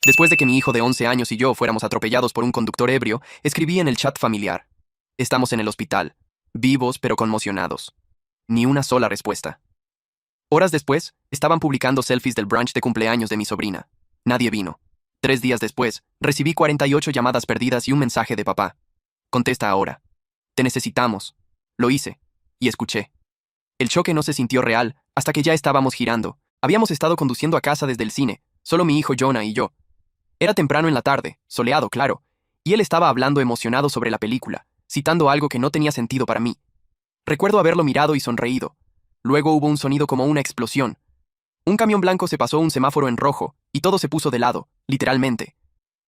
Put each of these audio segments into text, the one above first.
Después de que mi hijo de 11 años y yo fuéramos atropellados por un conductor ebrio, escribí en el chat familiar. Estamos en el hospital, vivos pero conmocionados. Ni una sola respuesta. Horas después, estaban publicando selfies del brunch de cumpleaños de mi sobrina. Nadie vino. 3 días después, recibí 48 llamadas perdidas y un mensaje de papá. Contesta ahora. Te necesitamos. Lo hice. Y escuché. El choque no se sintió real hasta que ya estábamos girando. Habíamos estado conduciendo a casa desde el cine, solo mi hijo Jonah y yo. Era temprano en la tarde, soleado, claro, y él estaba hablando emocionado sobre la película, citando algo que no tenía sentido para mí. Recuerdo haberlo mirado y sonreído. Luego hubo un sonido como una explosión. Un camión blanco se pasó un semáforo en rojo, y todo se puso de lado, literalmente.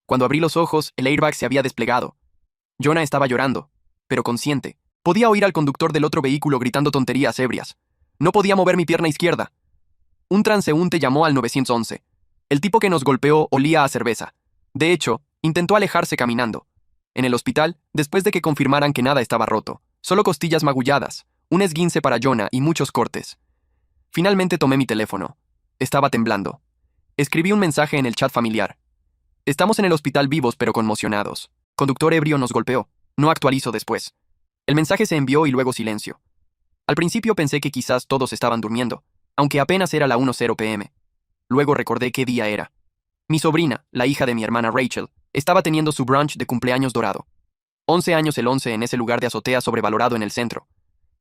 Cuando abrí los ojos, el airbag se había desplegado. Jonah estaba llorando, pero consciente. Podía oír al conductor del otro vehículo gritando tonterías ebrias. No podía mover mi pierna izquierda. Un transeúnte llamó al 911. El tipo que nos golpeó olía a cerveza. De hecho, intentó alejarse caminando. En el hospital, después de que confirmaran que nada estaba roto, solo costillas magulladas, un esguince para Jonah y muchos cortes. Finalmente tomé mi teléfono. Estaba temblando. Escribí un mensaje en el chat familiar. Estamos en el hospital vivos pero conmocionados. Conductor ebrio nos golpeó. No actualizo después. El mensaje se envió y luego silencio. Al principio pensé que quizás todos estaban durmiendo, aunque apenas era la 1:00 p.m. Luego recordé qué día era. Mi sobrina, la hija de mi hermana Rachel, estaba teniendo su brunch de cumpleaños dorado. 11 años el 11 en ese lugar de azotea sobrevalorado en el centro.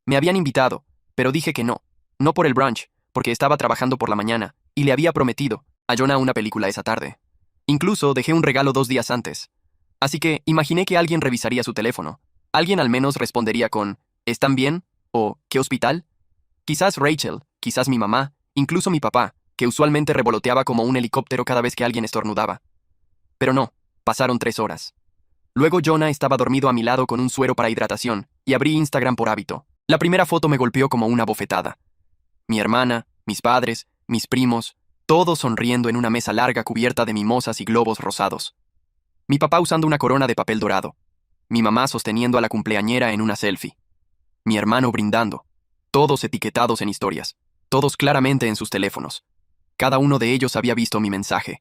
Me habían invitado, pero dije que no. No por el brunch, porque estaba trabajando por la mañana, y le había prometido a Jonah una película esa tarde. Incluso dejé un regalo 2 días antes. Así que imaginé que alguien revisaría su teléfono. Alguien al menos respondería con ¿están bien? O ¿qué hospital? Quizás Rachel, quizás mi mamá, incluso mi papá, que usualmente revoloteaba como un helicóptero cada vez que alguien estornudaba. Pero no, pasaron 3 horas. Luego Jonah estaba dormido a mi lado con un suero para hidratación, y abrí Instagram por hábito. La primera foto me golpeó como una bofetada. Mi hermana, mis padres, mis primos, todos sonriendo en una mesa larga cubierta de mimosas y globos rosados. Mi papá usando una corona de papel dorado. Mi mamá sosteniendo a la cumpleañera en una selfie. Mi hermano brindando. Todos etiquetados en historias. Todos claramente en sus teléfonos. Cada uno de ellos había visto mi mensaje.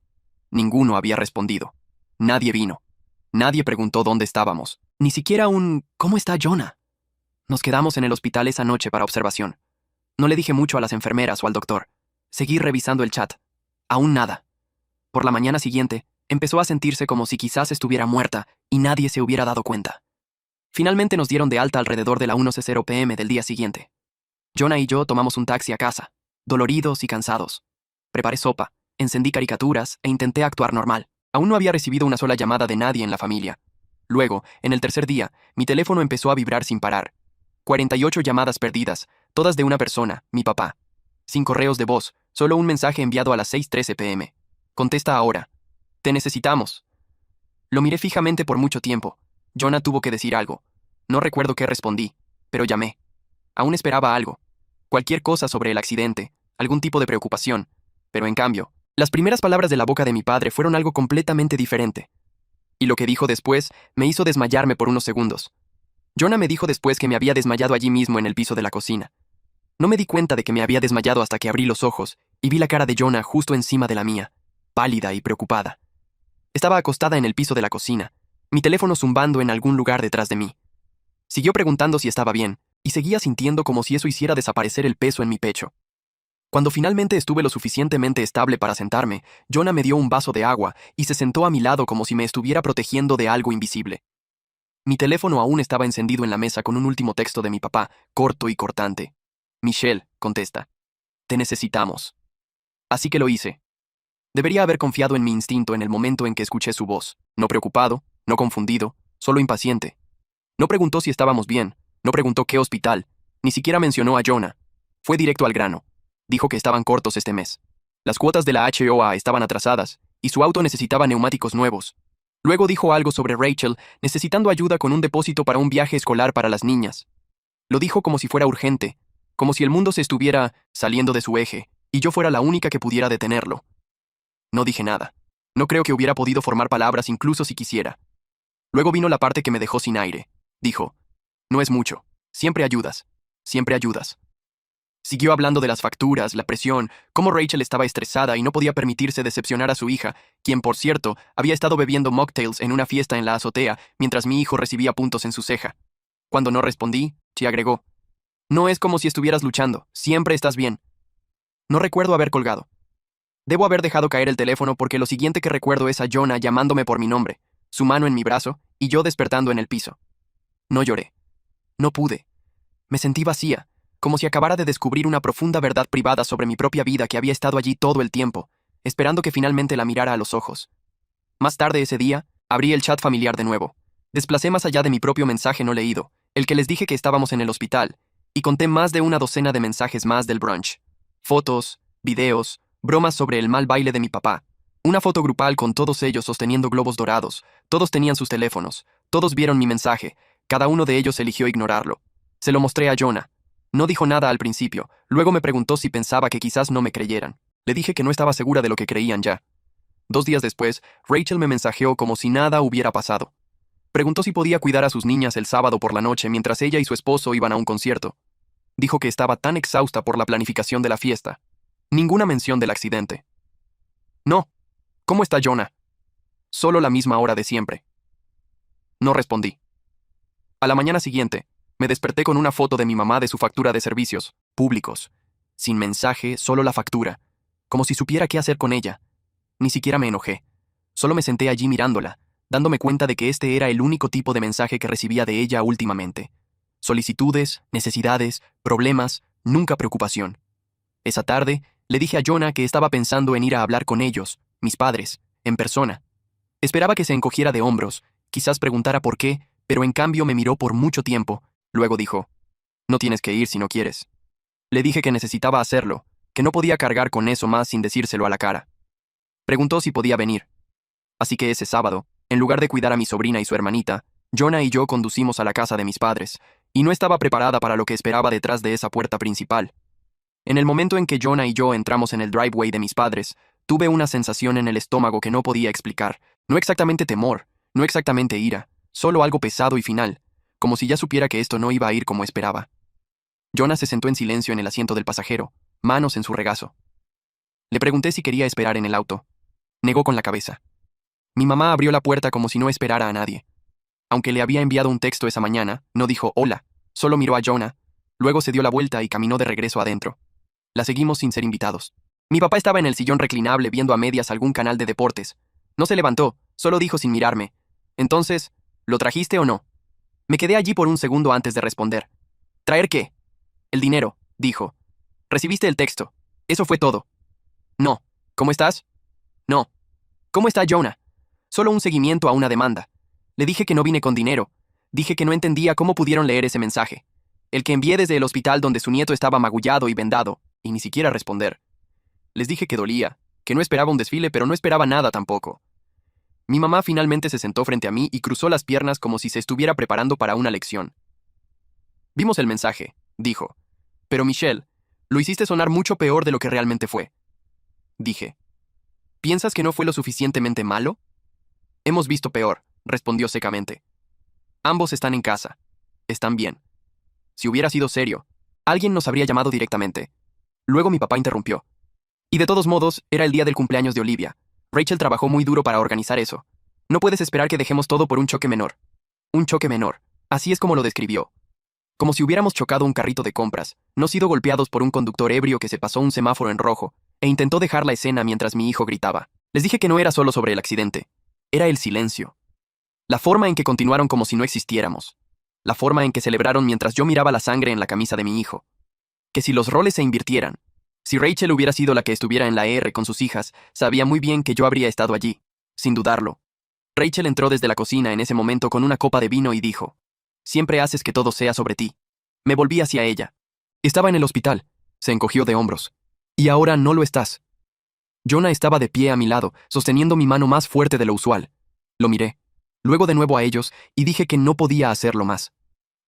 Ninguno había respondido. Nadie vino. Nadie preguntó dónde estábamos. Ni siquiera un ¿cómo está Jonah? Nos quedamos en el hospital esa noche para observación. No le dije mucho a las enfermeras o al doctor. Seguí revisando el chat. Aún nada. Por la mañana siguiente, empezó a sentirse como si quizás estuviera muerta y nadie se hubiera dado cuenta. Finalmente nos dieron de alta alrededor de la 1:00 p.m. del día siguiente. Jonah y yo tomamos un taxi a casa, doloridos y cansados. Preparé sopa, encendí caricaturas e intenté actuar normal. Aún no había recibido una sola llamada de nadie en la familia. Luego, en el tercer día, mi teléfono empezó a vibrar sin parar. 48 llamadas perdidas, todas de una persona, mi papá. Sin correos de voz, solo un mensaje enviado a las 6:13 p.m. Contesta ahora. Te necesitamos. Lo miré fijamente por mucho tiempo. Jonah tuvo que decir algo. No recuerdo qué respondí, pero llamé. Aún esperaba algo. Cualquier cosa sobre el accidente, algún tipo de preocupación. Pero en cambio, las primeras palabras de la boca de mi padre fueron algo completamente diferente. Y lo que dijo después me hizo desmayarme por unos segundos. Jonah me dijo después que me había desmayado allí mismo en el piso de la cocina. No me di cuenta de que me había desmayado hasta que abrí los ojos y vi la cara de Jonah justo encima de la mía, pálida y preocupada. Estaba acostada en el piso de la cocina, mi teléfono zumbando en algún lugar detrás de mí. Siguió preguntando si estaba bien, y seguía sintiendo como si eso hiciera desaparecer el peso en mi pecho. Cuando finalmente estuve lo suficientemente estable para sentarme, Jonah me dio un vaso de agua y se sentó a mi lado como si me estuviera protegiendo de algo invisible. Mi teléfono aún estaba encendido en la mesa con un último texto de mi papá, corto y cortante. Michelle, contesta. Te necesitamos. Así que lo hice. Debería haber confiado en mi instinto en el momento en que escuché su voz. No preocupado, no confundido, solo impaciente. No preguntó si estábamos bien, no preguntó qué hospital, ni siquiera mencionó a Jonah. Fue directo al grano. Dijo que estaban cortos este mes. Las cuotas de la HOA estaban atrasadas, y su auto necesitaba neumáticos nuevos. Luego dijo algo sobre Rachel necesitando ayuda con un depósito para un viaje escolar para las niñas. Lo dijo como si fuera urgente, como si el mundo se estuviera saliendo de su eje, y yo fuera la única que pudiera detenerlo. No dije nada. No creo que hubiera podido formar palabras incluso si quisiera. Luego vino la parte que me dejó sin aire. Dijo, no es mucho. Siempre ayudas. Siempre ayudas. Siguió hablando de las facturas, la presión, cómo Rachel estaba estresada y no podía permitirse decepcionar a su hija, quien, por cierto, había estado bebiendo mocktails en una fiesta en la azotea mientras mi hijo recibía puntos en su ceja. Cuando no respondí, Chi agregó: no es como si estuvieras luchando, siempre estás bien. No recuerdo haber colgado. Debo haber dejado caer el teléfono porque lo siguiente que recuerdo es a Jonah llamándome por mi nombre, su mano en mi brazo y yo despertando en el piso. No lloré. No pude. Me sentí vacía, como si acabara de descubrir una profunda verdad privada sobre mi propia vida que había estado allí todo el tiempo, esperando que finalmente la mirara a los ojos. Más tarde ese día, abrí el chat familiar de nuevo. Desplacé más allá de mi propio mensaje no leído, el que les dije que estábamos en el hospital, y conté más de una docena de mensajes más del brunch. Fotos, videos, bromas sobre el mal baile de mi papá. Una foto grupal con todos ellos sosteniendo globos dorados. Todos tenían sus teléfonos. Todos vieron mi mensaje. Cada uno de ellos eligió ignorarlo. Se lo mostré a Jonah. No dijo nada al principio. Luego me preguntó si pensaba que quizás no me creyeran. Le dije que no estaba segura de lo que creían ya. 2 días después, Rachel me mensajeó como si nada hubiera pasado. Preguntó si podía cuidar a sus niñas el sábado por la noche mientras ella y su esposo iban a un concierto. Dijo que estaba tan exhausta por la planificación de la fiesta. Ninguna mención del accidente. No. ¿Cómo está Jonah? Solo la misma hora de siempre. No respondí. A la mañana siguiente, me desperté con una foto de mi mamá de su factura de servicios públicos. Sin mensaje, solo la factura. Como si supiera qué hacer con ella. Ni siquiera me enojé. Solo me senté allí mirándola, dándome cuenta de que este era el único tipo de mensaje que recibía de ella últimamente. Solicitudes, necesidades, problemas, nunca preocupación. Esa tarde, le dije a Jonah que estaba pensando en ir a hablar con ellos, mis padres, en persona. Esperaba que se encogiera de hombros, quizás preguntara por qué, pero en cambio me miró por mucho tiempo. Luego dijo: no tienes que ir si no quieres. Le dije que necesitaba hacerlo, que no podía cargar con eso más sin decírselo a la cara. Preguntó si podía venir. Así que ese sábado, en lugar de cuidar a mi sobrina y su hermanita, Jonah y yo conducimos a la casa de mis padres, y no estaba preparada para lo que esperaba detrás de esa puerta principal. En el momento en que Jonah y yo entramos en el driveway de mis padres, tuve una sensación en el estómago que no podía explicar. No exactamente temor, no exactamente ira, solo algo pesado y final, como si ya supiera que esto no iba a ir como esperaba. Jonah se sentó en silencio en el asiento del pasajero, manos en su regazo. Le pregunté si quería esperar en el auto. Negó con la cabeza. Mi mamá abrió la puerta como si no esperara a nadie. Aunque le había enviado un texto esa mañana, no dijo hola, solo miró a Jonah, luego se dio la vuelta y caminó de regreso adentro. La seguimos sin ser invitados. Mi papá estaba en el sillón reclinable viendo a medias algún canal de deportes. No se levantó, solo dijo sin mirarme: entonces, ¿lo trajiste o no? Me quedé allí por un segundo antes de responder. ¿Traer qué? El dinero, dijo. Recibiste el texto. Eso fue todo. No. ¿Cómo estás? No. ¿Cómo está Jonah? Solo un seguimiento a una demanda. Le dije que no vine con dinero. Dije que no entendía cómo pudieron leer ese mensaje. El que envié desde el hospital donde su nieto estaba magullado y vendado, y ni siquiera responder. Les dije que dolía, que no esperaba un desfile, pero no esperaba nada tampoco. Mi mamá finalmente se sentó frente a mí y cruzó las piernas como si se estuviera preparando para una lección. Vimos el mensaje, dijo. Pero Michelle, lo hiciste sonar mucho peor de lo que realmente fue. Dije. ¿Piensas que no fue lo suficientemente malo? Hemos visto peor, respondió secamente. Ambos están en casa. Están bien. Si hubiera sido serio, alguien nos habría llamado directamente. Luego mi papá interrumpió. Y de todos modos, era el día del cumpleaños de Olivia. Rachel trabajó muy duro para organizar eso. No puedes esperar que dejemos todo por un choque menor. Un choque menor. Así es como lo describió. Como si hubiéramos chocado un carrito de compras, no sido golpeados por un conductor ebrio que se pasó un semáforo en rojo, e intentó dejar la escena mientras mi hijo gritaba. Les dije que no era solo sobre el accidente. Era el silencio. La forma en que continuaron como si no existiéramos. La forma en que celebraron mientras yo miraba la sangre en la camisa de mi hijo. Que si los roles se invirtieran, si Rachel hubiera sido la que estuviera en la ER con sus hijas, sabía muy bien que yo habría estado allí, sin dudarlo. Rachel entró desde la cocina en ese momento con una copa de vino y dijo: siempre haces que todo sea sobre ti. Me volví hacia ella. Estaba en el hospital. Se encogió de hombros. Y ahora no lo estás. Jonah estaba de pie a mi lado, sosteniendo mi mano más fuerte de lo usual. Lo miré. Luego de nuevo a ellos, y dije que no podía hacerlo más.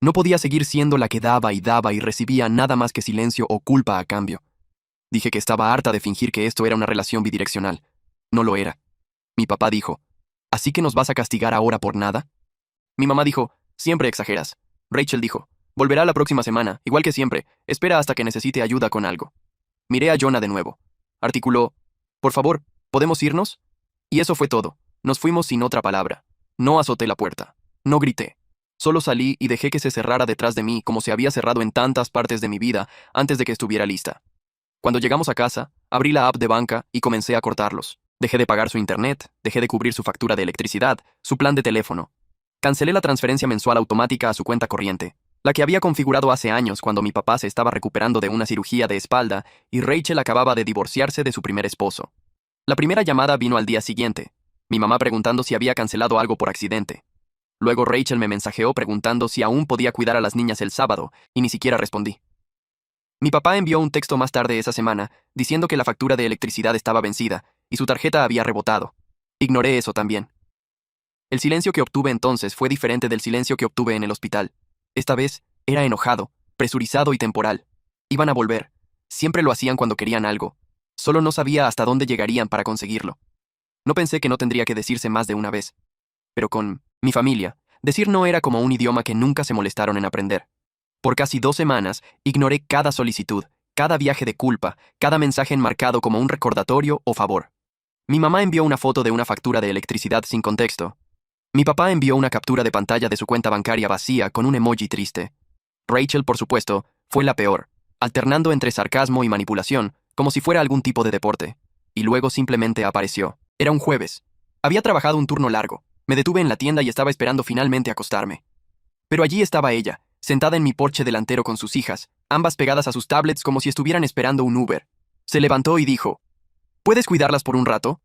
No podía seguir siendo la que daba y recibía nada más que silencio o culpa a cambio. Dije que estaba harta de fingir que esto era una relación bidireccional. No lo era. Mi papá dijo: ¿así que nos vas a castigar ahora por nada? Mi mamá dijo: siempre exageras. Rachel dijo: Volverá la próxima semana, igual que siempre. Espera hasta que necesite ayuda con algo. Miré a Jonah de nuevo. Articuló, por favor, ¿podemos irnos? Y eso fue todo. Nos fuimos sin otra palabra. No azoté la puerta. No grité. Solo salí y dejé que se cerrara detrás de mí como se había cerrado en tantas partes de mi vida antes de que estuviera lista. Cuando llegamos a casa, abrí la app de banca y comencé a cortarlos. Dejé de pagar su internet, dejé de cubrir su factura de electricidad, su plan de teléfono. Cancelé la transferencia mensual automática a su cuenta corriente, la que había configurado hace años cuando mi papá se estaba recuperando de una cirugía de espalda y Rachel acababa de divorciarse de su primer esposo. La primera llamada vino al día siguiente, mi mamá preguntando si había cancelado algo por accidente. Luego Rachel me mensajeó preguntando si aún podía cuidar a las niñas el sábado, y ni siquiera respondí. Mi papá envió un texto más tarde esa semana, diciendo que la factura de electricidad estaba vencida, y su tarjeta había rebotado. Ignoré eso también. El silencio que obtuve entonces fue diferente del silencio que obtuve en el hospital. Esta vez, era enojado, presurizado y temporal. Iban a volver. Siempre lo hacían cuando querían algo. Solo no sabía hasta dónde llegarían para conseguirlo. No pensé que no tendría que decirse más de una vez. Pero con mi familia, decir no era como un idioma que nunca se molestaron en aprender. Por casi 2 semanas, ignoré cada solicitud, cada viaje de culpa, cada mensaje enmarcado como un recordatorio o favor. Mi mamá envió una foto de una factura de electricidad sin contexto. Mi papá envió una captura de pantalla de su cuenta bancaria vacía con un emoji triste. Rachel, por supuesto, fue la peor, alternando entre sarcasmo y manipulación, como si fuera algún tipo de deporte. Y luego simplemente apareció. Era un jueves. Había trabajado un turno largo. Me detuve en la tienda y estaba esperando finalmente acostarme. Pero allí estaba ella, sentada en mi porche delantero con sus hijas, ambas pegadas a sus tablets como si estuvieran esperando un Uber. Se levantó y dijo, ¿puedes cuidarlas por un rato?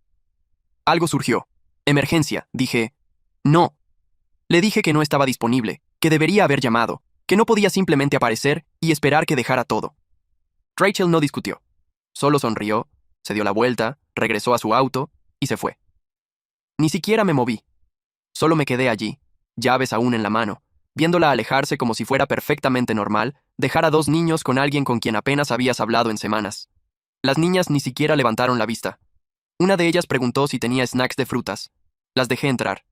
Algo surgió. Emergencia, dije. No. Le dije que no estaba disponible, que debería haber llamado, que no podía simplemente aparecer y esperar que dejara todo. Rachel no discutió. Solo sonrió, se dio la vuelta, regresó a su auto y se fue. Ni siquiera me moví. Solo me quedé allí, llaves aún en la mano, viéndola alejarse como si fuera perfectamente normal dejar a 2 niños con alguien con quien apenas habías hablado en semanas. Las niñas ni siquiera levantaron la vista. Una de ellas preguntó si tenía snacks de frutas. Las dejé entrar.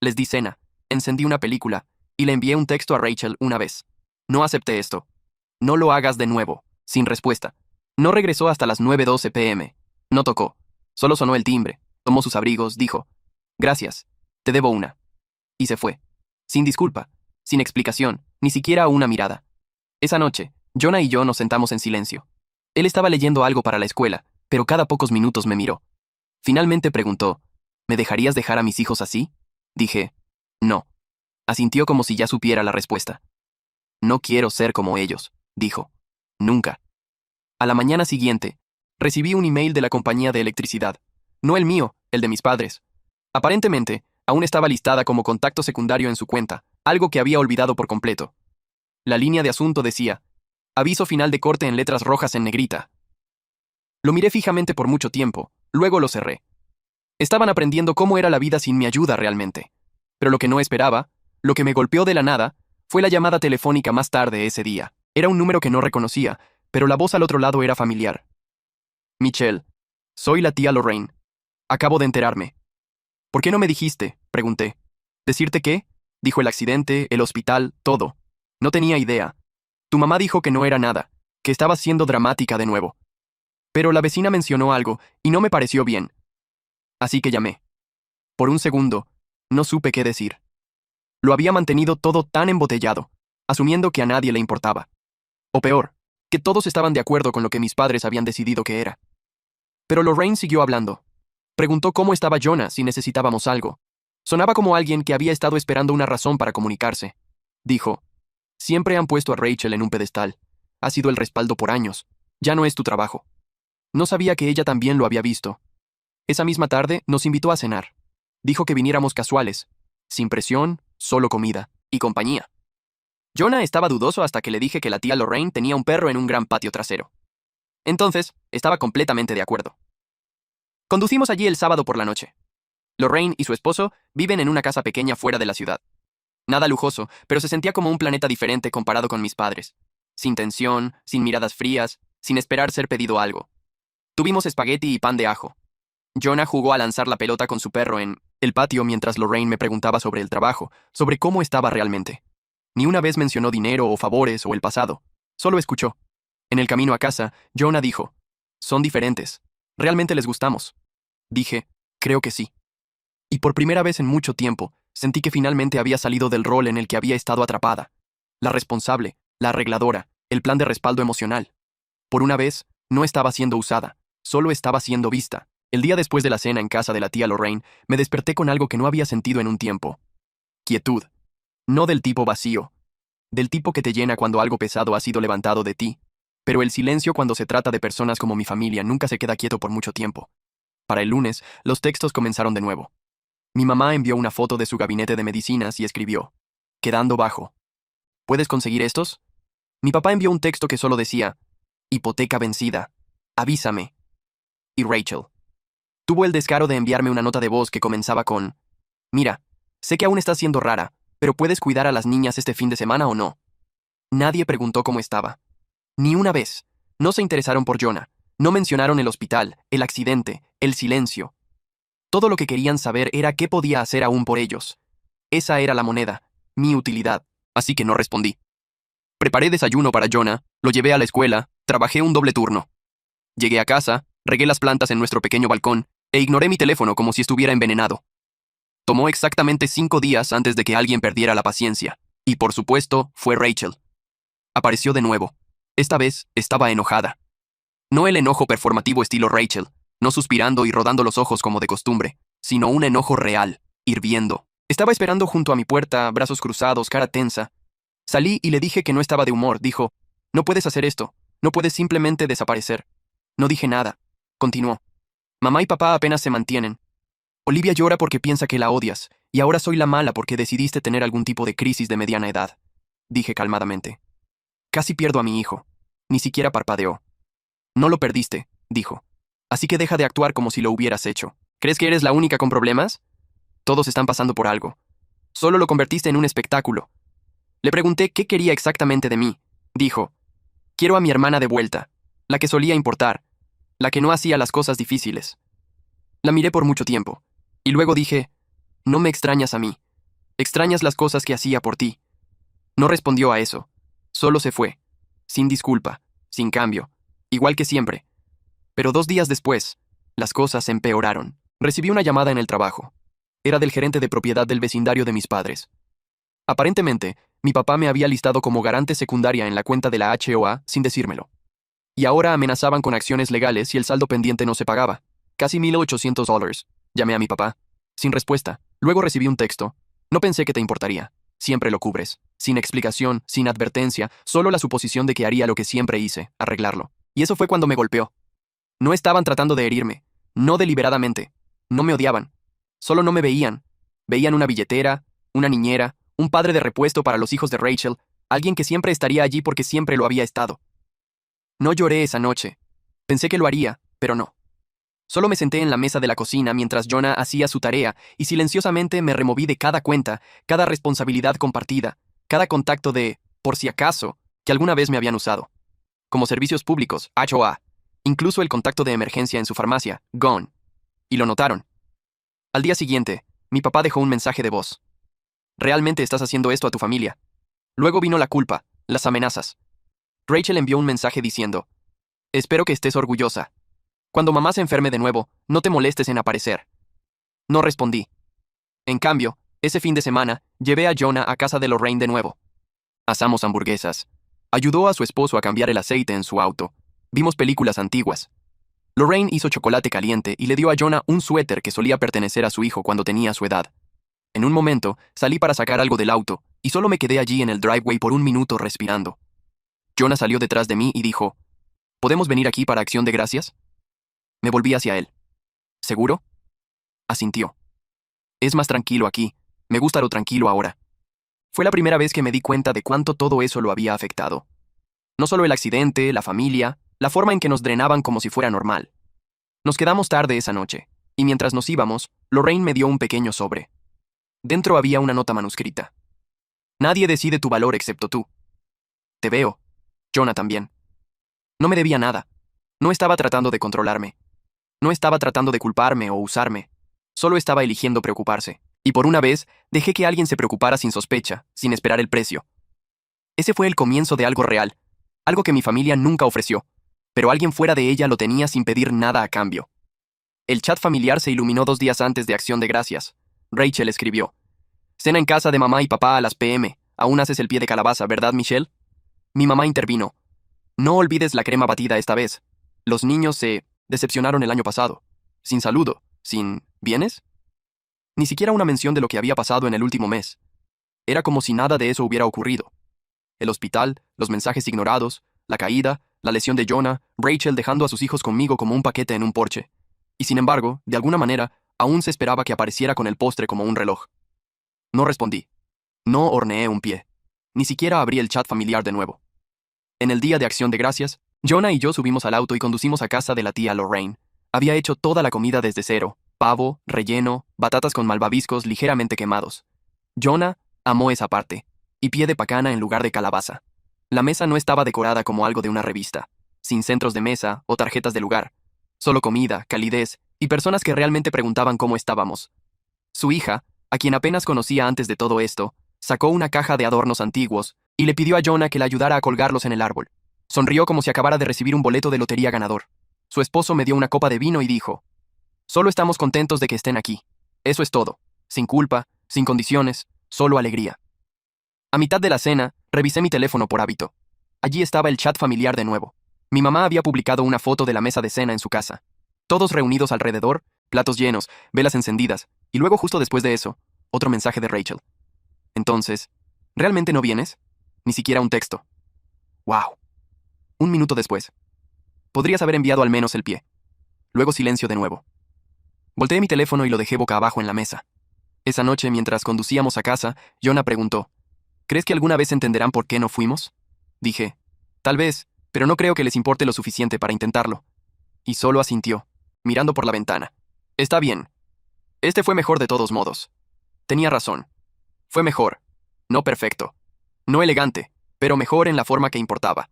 Les di cena, encendí una película y le envié un texto a Rachel una vez. No acepté esto. No lo hagas de nuevo, sin respuesta. No regresó hasta las 9:12 p.m. No tocó. Solo sonó el timbre, tomó sus abrigos, dijo, gracias, te debo una. Y se fue. Sin disculpa, sin explicación, ni siquiera una mirada. Esa noche, Jonah y yo nos sentamos en silencio. Él estaba leyendo algo para la escuela, pero cada pocos minutos me miró. Finalmente preguntó, ¿me dejarías dejar a mis hijos así? Dije, no. Asintió como si ya supiera la respuesta. No quiero ser como ellos, dijo. Nunca. A la mañana siguiente, recibí un email de la compañía de electricidad. No el mío, el de mis padres. Aparentemente, aún estaba listada como contacto secundario en su cuenta, algo que había olvidado por completo. La línea de asunto decía, aviso final de corte en letras rojas en negrita. Lo miré fijamente por mucho tiempo, luego lo cerré. Estaban aprendiendo cómo era la vida sin mi ayuda realmente. Pero lo que no esperaba, lo que me golpeó de la nada, fue la llamada telefónica más tarde ese día. Era un número que no reconocía, pero la voz al otro lado era familiar. Michelle, soy la tía Lorraine. Acabo de enterarme. ¿Por qué no me dijiste?, pregunté. ¿Decirte qué? Dijo el accidente, el hospital, todo. No tenía idea. Tu mamá dijo que no era nada, que estabas siendo dramática de nuevo. Pero la vecina mencionó algo, y no me pareció bien. Así que llamé. Por un segundo, no supe qué decir. Lo había mantenido todo tan embotellado, asumiendo que a nadie le importaba. O peor, que todos estaban de acuerdo con lo que mis padres habían decidido que era. Pero Lorraine siguió hablando. Preguntó cómo estaba Jonah, si necesitábamos algo. Sonaba como alguien que había estado esperando una razón para comunicarse. Dijo, siempre han puesto a Rachel en un pedestal. Ha sido el respaldo por años. Ya no es tu trabajo. No sabía que ella también lo había visto. Esa misma tarde nos invitó a cenar. Dijo que viniéramos casuales, sin presión, solo comida y compañía. Jonah estaba dudoso hasta que le dije que la tía Lorraine tenía un perro en un gran patio trasero. Entonces, estaba completamente de acuerdo. Conducimos allí el sábado por la noche. Lorraine y su esposo viven en una casa pequeña fuera de la ciudad. Nada lujoso, pero se sentía como un planeta diferente comparado con mis padres. Sin tensión, sin miradas frías, sin esperar ser pedido algo. Tuvimos espagueti y pan de ajo. Jonah jugó a lanzar la pelota con su perro en el patio mientras Lorraine me preguntaba sobre el trabajo, sobre cómo estaba realmente. Ni una vez mencionó dinero o favores o el pasado. Solo escuchó. En el camino a casa, Jonah dijo, «Son diferentes. ¿Realmente les gustamos?» Dije, «Creo que sí». Y por primera vez en mucho tiempo, sentí que finalmente había salido del rol en el que había estado atrapada. La responsable, la arregladora, el plan de respaldo emocional. Por una vez, no estaba siendo usada, solo estaba siendo vista. El día después de la cena en casa de la tía Lorraine, me desperté con algo que no había sentido en un tiempo. Quietud. No del tipo vacío. Del tipo que te llena cuando algo pesado ha sido levantado de ti. Pero el silencio cuando se trata de personas como mi familia nunca se queda quieto por mucho tiempo. Para el lunes, los textos comenzaron de nuevo. Mi mamá envió una foto de su gabinete de medicinas y escribió, «Quedando bajo. ¿Puedes conseguir estos?» Mi papá envió un texto que solo decía, «Hipoteca vencida. Avísame». Y Rachel tuvo el descaro de enviarme una nota de voz que comenzaba con, «Mira, sé que aún estás siendo rara, pero ¿puedes cuidar a las niñas este fin de semana o no?» Nadie preguntó cómo estaba. Ni una vez. No se interesaron por Jonah. No mencionaron el hospital, el accidente, el silencio. Todo lo que querían saber era qué podía hacer aún por ellos. Esa era la moneda, mi utilidad. Así que no respondí. Preparé desayuno para Jonah, lo llevé a la escuela, trabajé un doble turno. Llegué a casa, regué las plantas en nuestro pequeño balcón, e ignoré mi teléfono como si estuviera envenenado. Tomó exactamente 5 días antes de que alguien perdiera la paciencia. Y por supuesto, fue Rachel. Apareció de nuevo. Esta vez, estaba enojada. No el enojo performativo estilo Rachel, no suspirando y rodando los ojos como de costumbre, sino un enojo real, hirviendo. Estaba esperando junto a mi puerta, brazos cruzados, cara tensa. Salí y le dije que no estaba de humor. Dijo, «No puedes hacer esto, no puedes simplemente desaparecer». No dije nada. Continuó. «Mamá y papá apenas se mantienen. Olivia llora porque piensa que la odias, y ahora soy la mala porque decidiste tener algún tipo de crisis de mediana edad», dije calmadamente. «Casi pierdo a mi hijo». Ni siquiera parpadeó. «No lo perdiste», dijo. «Así que deja de actuar como si lo hubieras hecho. ¿Crees que eres la única con problemas? Todos están pasando por algo. Solo lo convertiste en un espectáculo». Le pregunté qué quería exactamente de mí. Dijo, «Quiero a mi hermana de vuelta, la que solía importar, la que no hacía las cosas difíciles». La miré por mucho tiempo, y luego dije, «No me extrañas a mí. Extrañas las cosas que hacía por ti». No respondió a eso. Solo se fue. Sin disculpa, sin cambio, igual que siempre. Pero 2 días después, las cosas empeoraron. Recibí una llamada en el trabajo. Era del gerente de propiedad del vecindario de mis padres. Aparentemente, mi papá me había listado como garante secundaria en la cuenta de la HOA sin decírmelo. Y ahora amenazaban con acciones legales si el saldo pendiente no se pagaba. Casi $1,800. Llamé a mi papá. Sin respuesta. Luego recibí un texto. «No pensé que te importaría. Siempre lo cubres. Sin explicación, sin advertencia, solo la suposición de que haría lo que siempre hice, arreglarlo». Y eso fue cuando me golpeó. No estaban tratando de herirme. No deliberadamente. No me odiaban. Solo no me veían. Veían una billetera, una niñera, un padre de repuesto para los hijos de Rachel, alguien que siempre estaría allí porque siempre lo había estado. No lloré esa noche. Pensé que lo haría, pero no. Solo me senté en la mesa de la cocina mientras Jonah hacía su tarea y silenciosamente me removí de cada cuenta, cada responsabilidad compartida, cada contacto de, por si acaso, que alguna vez me habían usado. Como servicios públicos, HOA, incluso el contacto de emergencia en su farmacia, Gone. Y lo notaron. Al día siguiente, mi papá dejó un mensaje de voz. «Realmente estás haciendo esto a tu familia». Luego vino la culpa, las amenazas. Rachel envió un mensaje diciendo, «Espero que estés orgullosa. Cuando mamá se enferme de nuevo, no te molestes en aparecer». No respondí. En cambio, ese fin de semana, llevé a Jonah a casa de Lorraine de nuevo. Asamos hamburguesas. Ayudó a su esposo a cambiar el aceite en su auto. Vimos películas antiguas. Lorraine hizo chocolate caliente y le dio a Jonah un suéter que solía pertenecer a su hijo cuando tenía su edad. En un momento, salí para sacar algo del auto, y solo me quedé allí en el driveway por 1 minuto respirando. Jonah salió detrás de mí y dijo, «¿Podemos venir aquí para Acción de Gracias?» Me volví hacia él. «¿Seguro?» Asintió. «Es más tranquilo aquí. Me gusta lo tranquilo ahora». Fue la primera vez que me di cuenta de cuánto todo eso lo había afectado. No solo el accidente, la familia, la forma en que nos drenaban como si fuera normal. Nos quedamos tarde esa noche, y mientras nos íbamos, Lorraine me dio un pequeño sobre. Dentro había una nota manuscrita. «Nadie decide tu valor excepto tú. Te veo. Jonah también». No me debía nada. No estaba tratando de controlarme. No estaba tratando de culparme o usarme. Solo estaba eligiendo preocuparse. Y por una vez, dejé que alguien se preocupara sin sospecha, sin esperar el precio. Ese fue el comienzo de algo real, algo que mi familia nunca ofreció, pero alguien fuera de ella lo tenía sin pedir nada a cambio. El chat familiar se iluminó 2 días antes de Acción de Gracias. Rachel escribió: Cena en casa de mamá y papá a las PM. Aún haces el pie de calabaza, ¿verdad, Michelle? Mi mamá intervino: No olvides la crema batida esta vez. Los niños se decepcionaron el año pasado. Sin saludo, sin ¿vienes? Ni siquiera una mención de lo que había pasado en el último mes. Era como si nada de eso hubiera ocurrido. El hospital, los mensajes ignorados, la caída, la lesión de Jonah, Rachel dejando a sus hijos conmigo como un paquete en un porche. Y sin embargo, de alguna manera, aún se esperaba que apareciera con el postre como un reloj. No respondí. No horneé un pie. Ni siquiera abrí el chat familiar de nuevo. En el día de Acción de Gracias, Jonah y yo subimos al auto y conducimos a casa de la tía Lorraine. Había hecho toda la comida desde cero: pavo, relleno, batatas con malvaviscos ligeramente quemados. Jonah amó esa parte, y pie de pacana en lugar de calabaza. La mesa no estaba decorada como algo de una revista, sin centros de mesa o tarjetas de lugar. Solo comida, calidez y personas que realmente preguntaban cómo estábamos. Su hija, a quien apenas conocía antes de todo esto, sacó una caja de adornos antiguos y le pidió a Jonah que la ayudara a colgarlos en el árbol. Sonrió como si acabara de recibir un boleto de lotería ganador. Su esposo me dio una copa de vino y dijo: Solo estamos contentos de que estén aquí. Eso es todo. Sin culpa, sin condiciones, solo alegría. A mitad de la cena, revisé mi teléfono por hábito. Allí estaba el chat familiar de nuevo. Mi mamá había publicado una foto de la mesa de cena en su casa. Todos reunidos alrededor, platos llenos, velas encendidas, y luego justo después de eso, otro mensaje de Rachel. Entonces, ¿realmente no vienes? Ni siquiera un texto. ¡Wow! Un minuto después. Podrías haber enviado al menos el pie. Luego silencio de nuevo. Volteé mi teléfono y lo dejé boca abajo en la mesa. Esa noche, mientras conducíamos a casa, Jonah preguntó: ¿Crees que alguna vez entenderán por qué no fuimos? Dije: Tal vez, pero no creo que les importe lo suficiente para intentarlo. Y solo asintió, mirando por la ventana. Está bien. Este fue mejor de todos modos. Tenía razón. Fue mejor. No perfecto. No elegante, pero mejor en la forma que importaba.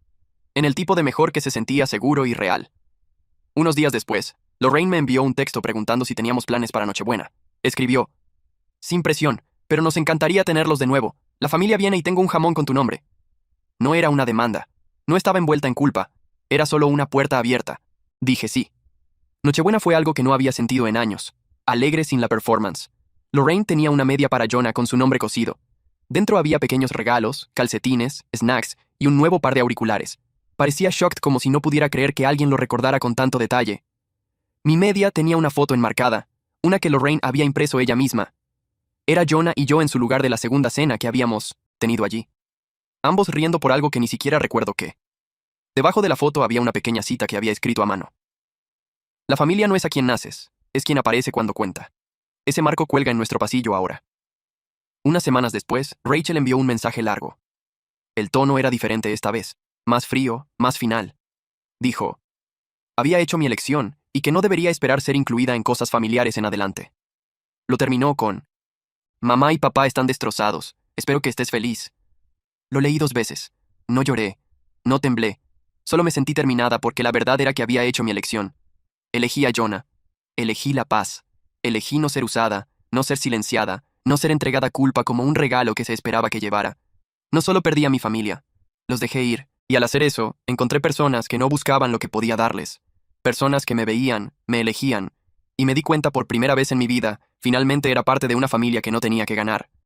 En el tipo de mejor que se sentía seguro y real. Unos días después, Lorraine me envió un texto preguntando si teníamos planes para Nochebuena. Escribió: Sin presión, pero nos encantaría tenerlos de nuevo. La familia viene y tengo un jamón con tu nombre. No era una demanda. No estaba envuelta en culpa. Era solo una puerta abierta. Dije sí. Nochebuena fue algo que no había sentido en años. Alegre sin la performance. Lorraine tenía una media para Jonah con su nombre cosido. Dentro había pequeños regalos, calcetines, snacks y un nuevo par de auriculares. Parecía shocked, como si no pudiera creer que alguien lo recordara con tanto detalle. Mi media tenía una foto enmarcada, una que Lorraine había impreso ella misma. Era Jonah y yo en su lugar de la segunda cena que habíamos tenido allí. Ambos riendo por algo que ni siquiera recuerdo qué. Debajo de la foto había una pequeña cita que había escrito a mano. La familia no es a quien naces, es quien aparece cuando cuenta. Ese marco cuelga en nuestro pasillo ahora. Unas semanas después, Rachel envió un mensaje largo. El tono era diferente esta vez, más frío, más final. Dijo: Había hecho mi elección y que no debería esperar ser incluida en cosas familiares en adelante. Lo terminó con: Mamá y papá están destrozados, espero que estés feliz. Lo leí 2 veces. No lloré, no temblé, solo me sentí terminada porque la verdad era que había hecho mi elección. Elegí a Jonah, elegí la paz, elegí no ser usada, no ser silenciada, no ser entregada a culpa como un regalo que se esperaba que llevara. No solo perdí a mi familia, los dejé ir, y al hacer eso, encontré personas que no buscaban lo que podía darles, personas que me veían, me elegían, y me di cuenta por primera vez en mi vida, finalmente era parte de una familia que no tenía que ganar.